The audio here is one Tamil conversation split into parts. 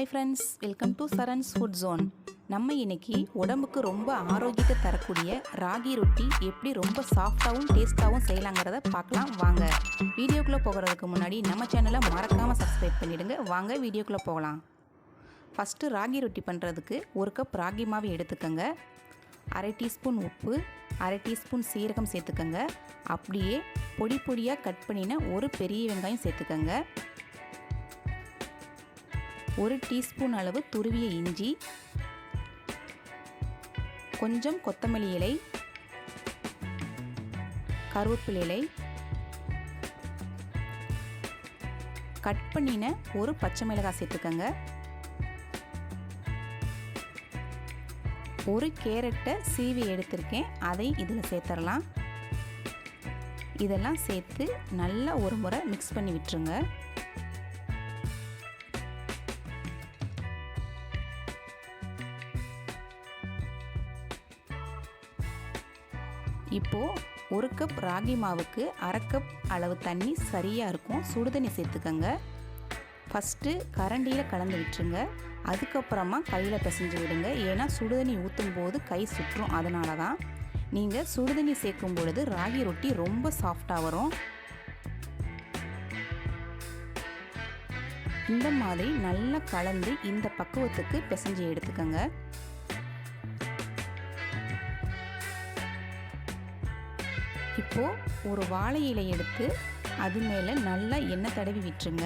Hi friends, welcome to Charan's food zone. நம்ம இன்னைக்கு உடம்புக்கு ரொம்ப ஆரோக்கியத்தை தரக்கூடிய ராகி ரொட்டி எப்படி ரொம்ப சாஃப்டாகவும் டேஸ்ட்டாகவும் செய்யலாங்கிறத பார்க்கலாம் வாங்க. வீடியோக்குள்ளே போகிறதுக்கு முன்னாடி நம்ம சேனலை மறக்காமல் சப்ஸ்கிரைப் பண்ணிவிடுங்க. வாங்க வீடியோக்குள்ளே போகலாம். ஃபஸ்ட்டு ராகி ரொட்டி பண்ணுறதுக்கு 1 கப் ராகி மாவு எடுத்துக்கோங்க. 1/2 டீஸ்பூன் உப்பு, 1/2 டீஸ்பூன் சீரகம் சேர்த்துக்கோங்க. அப்படியே பொடி பொடியாக கட் பண்ணின ஒரு பெரிய வெங்காயம் சேர்த்துக்கோங்க. 1 டீஸ்பூன் அளவு துருவிய இஞ்சி, கொஞ்சம் கொத்தமல்லி இலை, கருவேப்பிலை இலை, கட் பண்ணின ஒரு பச்சை மிளகாய் சேர்த்துக்கோங்க. 1 கேரட்டை சீவி எடுத்திருக்கேன், அதை இதில் சேர்த்துடலாம். இதெல்லாம் சேர்த்து நல்லா ஒரு முறை மிக்ஸ் பண்ணி விட்டுருங்க. இப்போது 1 கப் ராகி மாவுக்கு 1/2 கப் அளவு தண்ணி சரியாக இருக்கும். சுடுதண்ணி சேர்த்துக்கோங்க. ஃபஸ்ட்டு கரண்டியில் கலந்து விட்டுருங்க. அதுக்கப்புறமா கையில் பிசைஞ்சு விடுங்க. ஏன்னா சுடுதண்ணி ஊற்றும் போது கை சுற்றும். அதனால தான் நீங்கள் சுடுதண்ணி சேர்க்கும் பொழுது ராகி ரொட்டி ரொம்ப சாஃப்டாக வரும். இந்த மாதிரி நல்லா கலந்து இந்த பக்குவத்துக்கு பிசைஞ்சு எடுத்துக்கோங்க. இப்போது ஒரு வாழை இலை எடுத்து அது மேலே நல்லா எண்ணெய் தடவி விட்டுருங்க.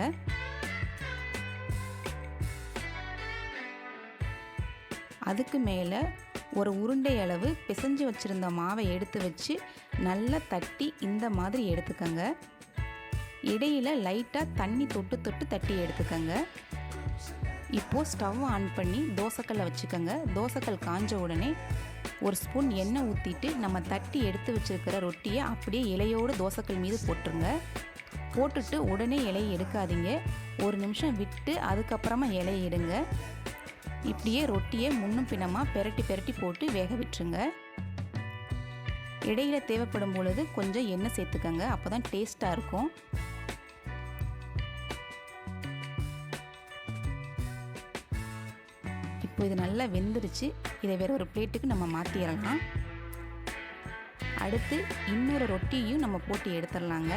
அதுக்கு மேலே ஒரு உருண்டை அளவு பிசைஞ்சு வச்சுருந்த மாவை எடுத்து வச்சு நல்லா தட்டி இந்த மாதிரி எடுத்துக்கோங்க. இடையில் லைட்டாக தண்ணி தொட்டு தொட்டு தட்டி எடுத்துக்கோங்க. இப்போது ஸ்டவ் ஆன் பண்ணி தோசைக்கல்லை வச்சுக்கோங்க. தோசைக்கல் காஞ்ச உடனே 1 ஸ்பூன் எண்ணெய் ஊற்றிட்டு நம்ம தட்டி எடுத்து வச்சுருக்கிற ரொட்டியை அப்படியே இலையோடு தோசைக்கல் மீது போட்டுருங்க. போட்டுட்டு உடனே இலையை எடுக்காதீங்க. 1 நிமிஷம் விட்டு அதுக்கப்புறமா இலையை எடுங்க. இப்படியே ரொட்டியை முன்னும் பின்னமாக பெரட்டி போட்டு வேக விட்டுருங்க. இடையில தேவைப்படும் பொழுது கொஞ்சம் எண்ணெய் சேர்த்துக்கோங்க. அப்போ தான் டேஸ்ட்டாக இருக்கும். இப்போ இது நல்லா வெந்துருச்சு. இதை வேறு ஒரு பிளேட்டுக்கு நம்ம மாற்றிடலாம். அடுத்து இன்னொரு ரொட்டியும் நம்ம போட்டு எடுத்துடலாங்க.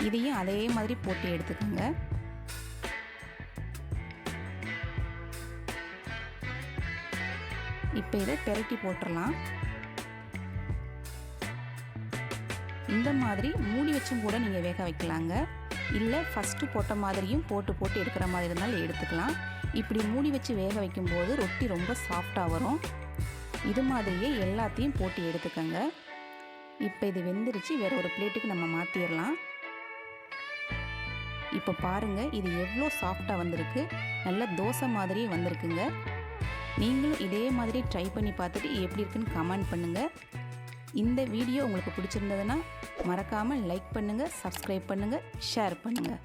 இதையும் அதே மாதிரி போட்டு எடுத்துக்கோங்க. இப்போ இதை பெரட்டி போட்டுடலாம். இந்த மாதிரி மூடி வச்சும் கூட நீங்கள் வேக வைக்கலாங்க. இல்லை ஃபஸ்ட்டு போட்ட மாதிரியும் போட்டு எடுக்கிற மாதிரி இருந்தாலும் எடுத்துக்கலாம். இப்படி மூடி வச்சு வேக வைக்கும்போது ரொட்டி ரொம்ப சாஃப்டாக வரும். இது மாதிரியே எல்லாத்தையும் போட்டு எடுத்துக்கோங்க. இப்போ இது வெந்துருச்சு. வேறு ஒரு பிளேட்டுக்கு நம்ம மாற்றிடலாம். இப்போ பாருங்கள், இது எவ்வளோ சாஃப்டாக வந்திருக்கு. நல்லா தோசை மாதிரியே வந்திருக்குங்க. நீங்களும் இதே மாதிரி ட்ரை பண்ணி பார்த்துட்டு எப்படி இருக்குன்னு கமெண்ட் பண்ணுங்கள். இந்த வீடியோ உங்களுக்கு பிடிச்சிருந்ததுன்னா மறக்காமல் லைக் பண்ணுங்கள், சப்ஸ்கிரைப் பண்ணுங்கள், ஷேர் பண்ணுங்கள்.